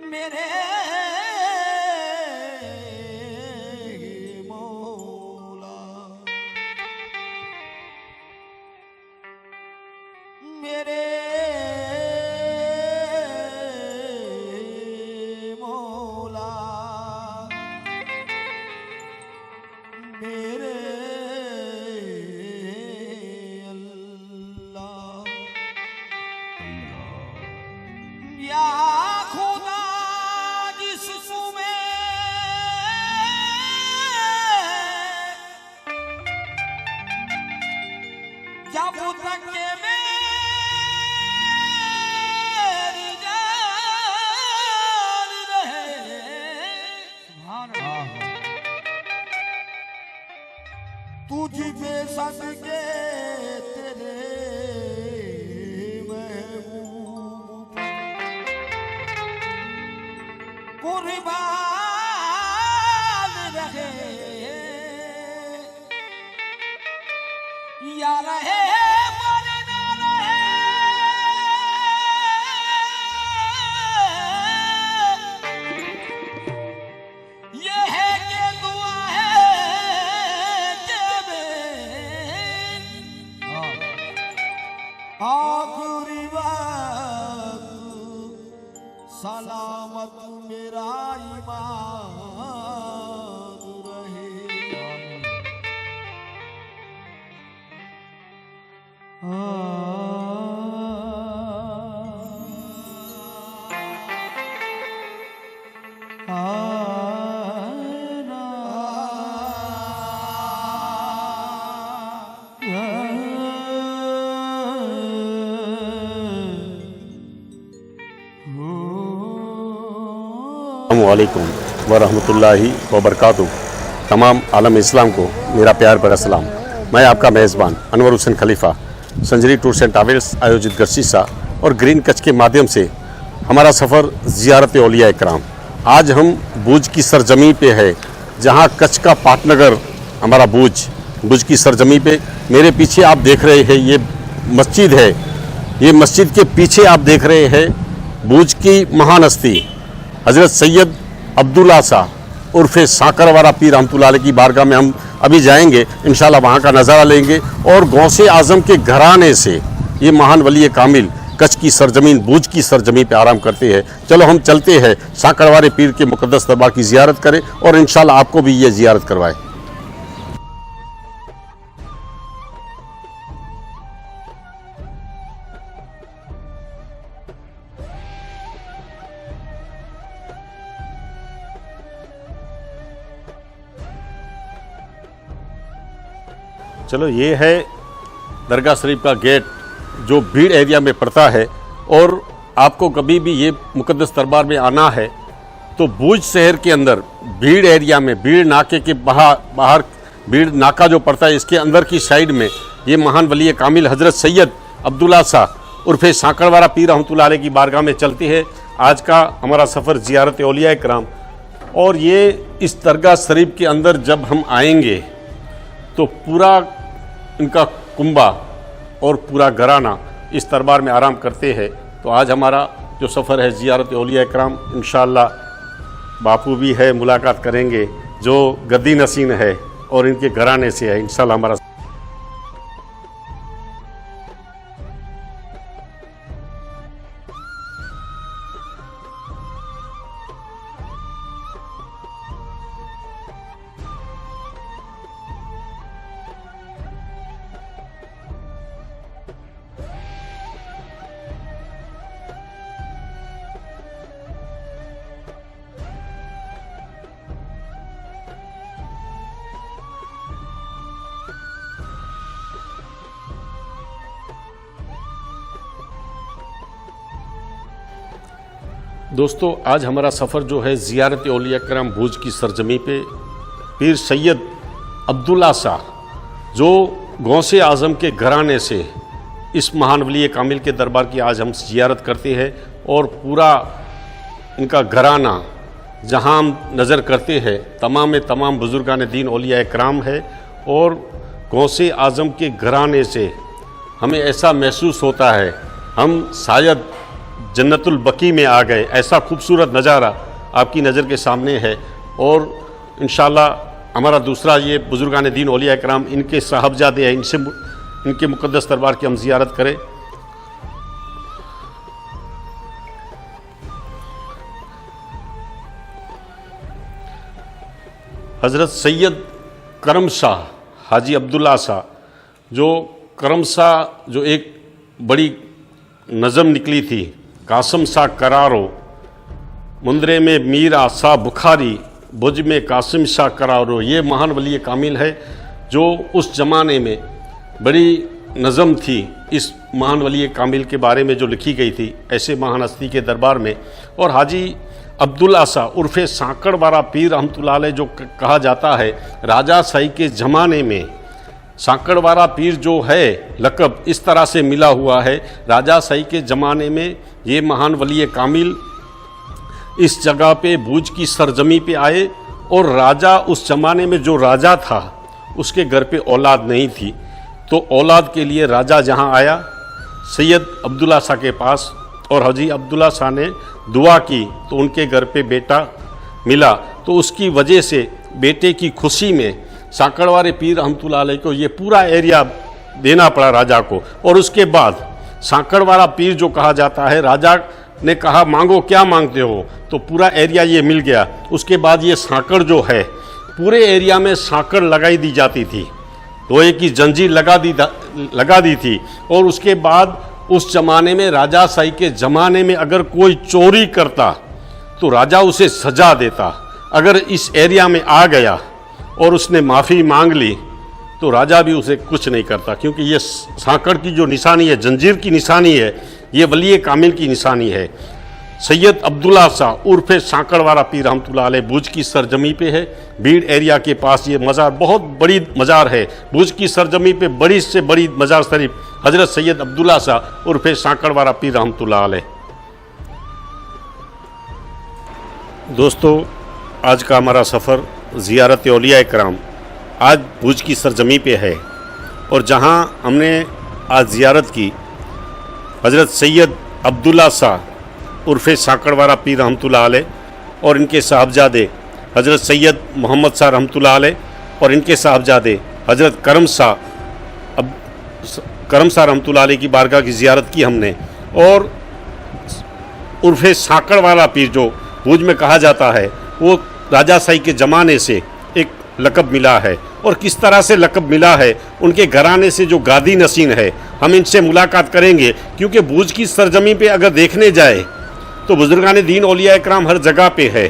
मेरे मौला मेरे मौला मेरे अल्लाह या खुदा जिसमें जब तक के मेरी जान रहे तुझ पे सदके तेरे महबूब कुर्बान रहे या रहे मर ना रहे ये है कि दुआ है कि आखिरी वक्त सलामत मेरा ईमान रहे। अस्सलामुअलैकुम वरहमतुल्लाहि वबरकातुहू। तमाम आलम इस्लाम को मेरा प्यार भरा सलाम। मैं आपका मेज़बान अनवर हुसैन खलीफा संजरी टूर्स एंड ट्रैवल्स आयोजित गर्सिसा और ग्रीन कच्छ के माध्यम से हमारा सफ़र ज़ियारत औलिया इकराम। आज हम भुज की सरजमी पे है, जहां कच्छ का पाटनगर हमारा भुज की सरजमी पे मेरे पीछे आप देख रहे हैं ये मस्जिद है। ये मस्जिद के पीछे आप देख रहे हैं भुज की महान हस्ती हज़रत सैयद अब्दुल्ला शाह उर्फ़े साकरवारा पीर रहमतुल्लाह अलैह की बारगाह में हम अभी जाएंगे। इंशाल्लाह वहाँ का नज़ारा लेंगे और गौसे आज़म के घराने से ये महान वली कामिल कच्छ की सरजमीन भुज की सरजमीन पे आराम करते हैं। चलो हम चलते हैं, साकरवारे पीर के मुक़द्दस दरबार की ज़ियारत करें और इंशाल्लाह आपको भी ये ज़ियारत करवाएं। चलो, ये है दरगाह शरीफ का गेट जो भीड़ एरिया में पड़ता है। और आपको कभी भी ये मुक़द्दस दरबार में आना है तो भुज शहर के अंदर भीड़ एरिया में, भीड़ नाके के बाहर भीड़ नाका जो पड़ता है, इसके अंदर की साइड में ये महान वली कामिल हज़रत सैयद अब्दुल्ला शाह उर्फ़े साकरवारा पीर रहमतुल्लाह अलैह की बारगाह में चलती है। आज का हमारा सफ़र ज़ियारत औलिया इकराम। और ये इस दरगाह शरीफ के अंदर जब हम आएंगे तो पूरा इनका कुंबा और पूरा घराना इस दरबार में आराम करते हैं। तो आज हमारा जो सफ़र है ज़ियारत औलिया इकराम, इंशाअल्लाह बापू भी है, मुलाकात करेंगे जो गद्दी नसीन है और इनके घराने से है। इंशाअल्लाह हमारा दोस्तों, आज हमारा सफ़र जो है ज़ियारत औलिया इकराम भुज की सरजमी पे पीर सैयद अब्दुल्ला शाह जो गौसे आज़म के घराने से इस महान वली कामिल के दरबार की आज हम ज़ियारत करते हैं। और पूरा इनका घराना जहां हम नज़र करते हैं तमाम बुज़ुर्गान दीन औलिया इकराम है। और गौसे आज़म के घराने से हमें ऐसा महसूस होता है हम शायद जन्नतुल बकी में आ गए। ऐसा खूबसूरत नज़ारा आपकी नज़र के सामने है। और इंशाअल्लाह हमारा दूसरा ये बुज़ुर्गान दीन औलिया इकराम, इनके साहबजादे हैं, इनके मुक़द्दस दरबार की हम ज़ियारत करें। हज़रत सैयद करम शाह हाजी अब्दुल्ला शाह, जो करम शाह जो एक बड़ी नज़म निकली थी, कासम शाह करारो, मुंदरे में मीर आसा बुखारी, भुज में कासिम शाह करारो। ये महान वली कामिल है जो उस ज़माने में बड़ी नज़म थी इस महान वली कामिल के बारे में जो लिखी गई थी ऐसे महान हस्ती के दरबार में। और हाजी अब्दुल्ला शाह उर्फ़े सांकड़ वाला पीर रहमतुल्लाह अलैह जो कहा जाता है, राजा शाही के ज़माने में सांकड़ वाला पीर जो है लक़ब इस तरह से मिला हुआ है। राजा शाही के ज़माने में ये महान वली कामिल इस जगह पे भूज की सरजमी पे आए और राजा उस ज़माने में जो राजा था उसके घर पे औलाद नहीं थी, तो औलाद के लिए राजा जहाँ आया सैयद अब्दुल्ला शाह के पास, और हाजी अब्दुल्ला शाह ने दुआ की तो उनके घर पे बेटा मिला। तो उसकी वजह से बेटे की खुशी में सांकड़वारे पीर रहमतुल्लाह अलैह को ये पूरा एरिया देना पड़ा राजा को। और उसके बाद सांकड़वारा पीर जो कहा जाता है, राजा ने कहा मांगो क्या मांगते हो, तो पूरा एरिया ये मिल गया। उसके बाद ये सांकड़ जो है पूरे एरिया में सांकड़ लगाई दी जाती थी, लोहे की जंजीर लगा दी थी। और उसके बाद उस ज़माने में राजा शाही के ज़माने में अगर कोई चोरी करता तो राजा उसे सजा देता। अगर इस एरिया में आ गया और उसने माफ़ी मांग ली तो राजा भी उसे कुछ नहीं करता, क्योंकि ये सांकड़ की जो निशानी है, जंजीर की निशानी है, ये वली कामिल की निशानी है। सैयद अब्दुल्ला शाह उर्फ़े सांकड़वारा पीर रहमतुल्लाह अलैह भुज की सरजमी पे है, भीड़ एरिया के पास ये मज़ार बहुत बड़ी मज़ार है। भुज की सरजमी पे बड़ी से बड़ी मज़ार शरीफ हज़रत सैयद अब्दुल्ला शाह उर्फ़े सांकड़वारा पीर रहमतुल्लाह अलैह। दोस्तों, आज का हमारा सफ़र ज़ियारत औलिया इकराम आज भुज की सरजमी पे है, और जहाँ हमने आज ज़ियारत की हज़रत सैयद अब्दुल्ला शाह उर्फ़े सांकड़वारा पीर रहमतुल्लाह अलैह और इनके साहबजादे हज़रत सैयद मोहम्मद शाह रहमतुल्लाह अलैह और इनके साहबजादे हज़रत करम शाह रहमतुल्लाह अलैह की बारगाह की ज़ियारत की हमने। और उर्फ़े सांकड़वाला पीर जो भुज में कहा जाता है वो राजा शाही के ज़माने से एक लक़ब मिला है, और किस तरह से लक़ब मिला है उनके घराने से जो गादी नसीन है, हम इनसे मुलाकात करेंगे। क्योंकि भुज की सरजमी पे अगर देखने जाए तो बुज़ुर्गान दीन औलिया इकराम हर जगह पे है,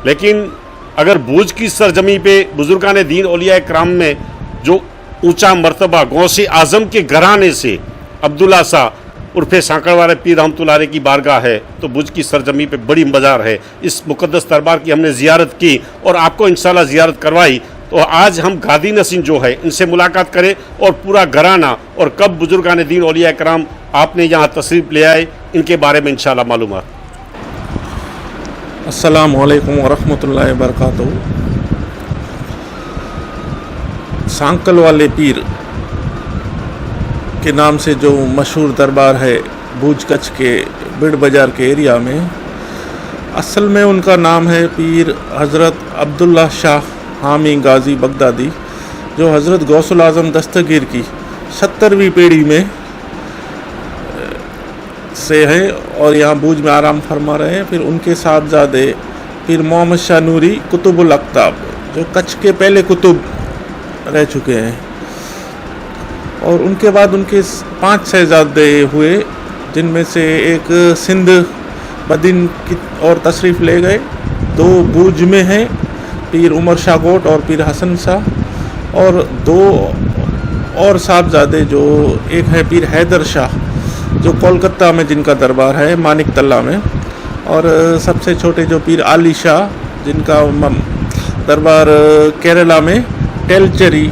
लेकिन अगर भुज की सरजमी पे बुज़ुर्गान दीन औलिया इकराम में जो ऊंचा मर्तबा गौसे आज़म के घराने से अब्दुल्ला शाह उर्फ़े सांकड़वारे पीर रहमतुल्लाह अलैह की बारगाह है, तो भुज की सरजमी पे बड़ी मज़ार है। इस मुक़द्दस दरबार की हमने ज़ियारत की और आपको इंशाअल्लाह ज़ियारत करवाई। तो आज हम गादी नसीन जो है इनसे मुलाकात करें और पूरा घराना और कब बुज़ुर्गान दीन औलिया इकराम आपने यहाँ तशरीफ़ ले आए इनके बारे में इंशाअल्लाह मालूमात। अस्सलामु अलैकुम वरहमतुल्लाहि वबरकातुहू। सांकल वाले पीर के नाम से जो मशहूर दरबार है भुज कच्छ के बिड़ बाज़ार के एरिया में, असल में उनका नाम है पीर हज़रत अब्दुल्ला शाह हामी गाज़ी बगदादी, जो हज़रत गौसुल आज़म दस्तगीर की 70वीं पीढ़ी में से हैं और यहाँ भुज में आराम फरमा रहे हैं। फिर उनके साहबजादे पीर मोहम्मद शाह नूरी कुतुबुल अक़ताब, जो कच्छ के पहले कुतुब रह चुके हैं, और उनके बाद उनके 5 शहजादे हुए, जिनमें से एक सिंध बदिन की और तशरीफ़ ले गए, 2 भुज में हैं, पीर उमर शाह गोट और पीर हसन शाह, और 2 और साहबजादे जो एक है पीर हैदर शाह जो कोलकाता में जिनका दरबार है मानिक तल्ला में, और सबसे छोटे जो पीर आली शाह जिनका दरबार केरला में टेलचेरी,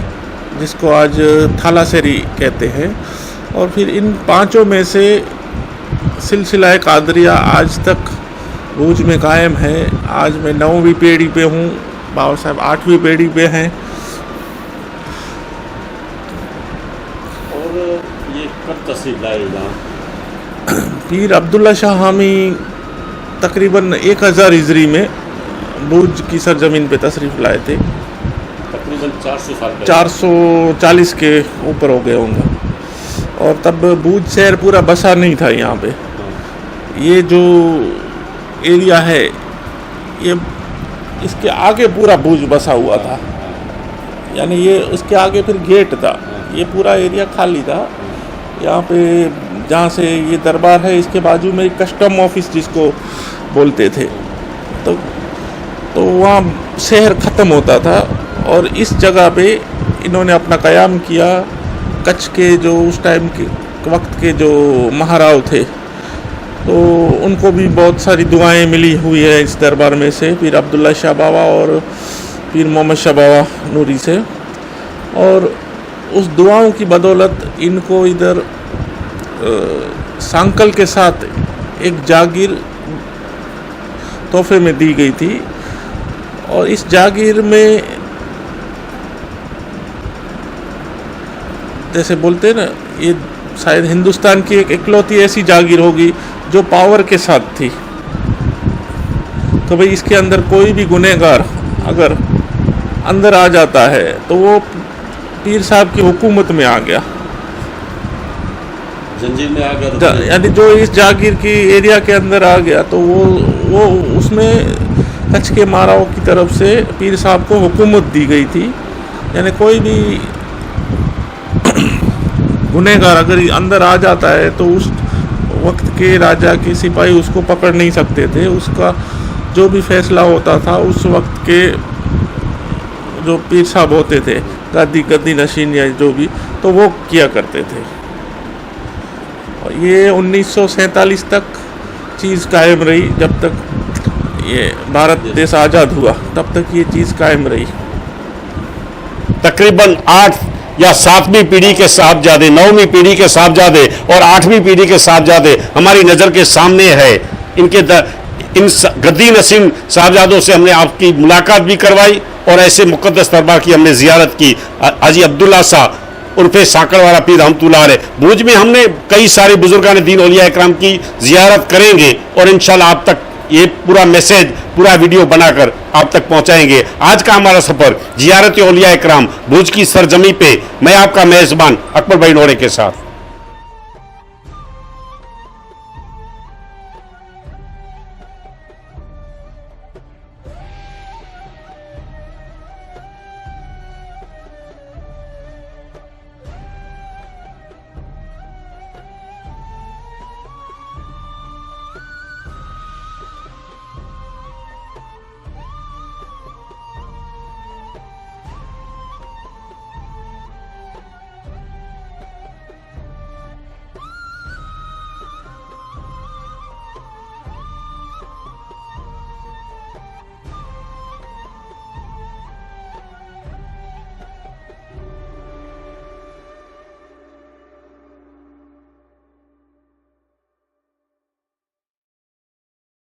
जिसको आज थालासेरी कहते हैं। और फिर इन 5 में से सिलसिला कादरिया आज तक भुज में कायम है। आज मैं 9वीं पीढ़ी पे हूँ, बाबा साहब 8वीं पीढ़ी पे हैं। और ये कब तशरीफ़ लाए यहाँ? पीर अब्दुल्ला शाह हामी तकरीबन 1000 हिजरी में भूज की सरजमीन पे तशरीफ़ लाए थे। तकरीबन 400 साल 440 के ऊपर हो गए होंगे। और तब भूज शहर पूरा बसा नहीं था यहाँ पे। ये जो एरिया है ये इसके आगे पूरा भूज बसा हुआ था, यानी ये उसके आगे फिर गेट था, ये पूरा एरिया खाली था। यहाँ पे जहाँ से ये दरबार है इसके बाजू में कस्टम ऑफिस जिसको बोलते थे, तो वहाँ शहर ख़त्म होता था। और इस जगह पे इन्होंने अपना क़याम किया। कच्छ के जो उस टाइम के वक्त के जो महाराव थे तो उनको भी बहुत सारी दुआएं मिली हुई है इस दरबार में से, पीर अब्दुल्ला शाह बाबा और पीर मोहम्मद शाह बाबा नूरी से। और उस दुआओं की बदौलत इनको इधर सांकल के साथ एक जागीर तोहफे में दी गई थी। और इस जागीर में जैसे बोलते हैं ना, ये शायद हिंदुस्तान की एक इकलौती ऐसी जागीर होगी जो पावर के साथ थी। तो भाई इसके अंदर कोई भी गुनहगार अगर अंदर आ जाता है तो वो पीर साहब की हुकूमत में आ गया, जंजीर में आ गया। यानी जो इस जागीर की एरिया के अंदर आ गया तो वो उसमें कच्छ के महाराव की तरफ से पीर साहब को हुकूमत दी गई थी। यानी कोई भी गुनहगार अगर अंदर आ जाता है तो उस वक्त के राजा के सिपाही उसको पकड़ नहीं सकते थे। उसका जो भी फैसला होता था उस वक्त के जो पीर साहब होते थे, गद्दी नशीन या जो भी, तो वो किया करते थे। और ये 1947 तक चीज़ कायम रही। जब तक ये भारत देश आज़ाद हुआ तब तक ये चीज़ कायम रही। तकरीबन 8 या 7वीं पीढ़ी के साहबजादे, 9वीं पीढ़ी के साहबजादे और 8वीं पीढ़ी के साहबजादे हमारी नज़र के सामने है। इन गद्दी नसीम साहबजादों से हमने आपकी मुलाकात भी करवाई और ऐसे मुक़द्दस दरबार की हमने ज़ियारत की। हाजी अब्दुल्ला साहब उर्फे साकड़वाला पीर रहमतुल्लाह अलैह भूज में हमने कई सारे बुजुर्गान दीन औलिया इकराम की ज़ियारत करेंगे और इंशाल्लाह आप तक ये पूरा मैसेज, पूरा वीडियो बनाकर आप तक पहुंचाएंगे। आज का हमारा सफ़र ज़ियारत औलिया इकराम भूज की सरजमी पे मैं आपका मेज़बान अकबर भाई नोरे के साथ।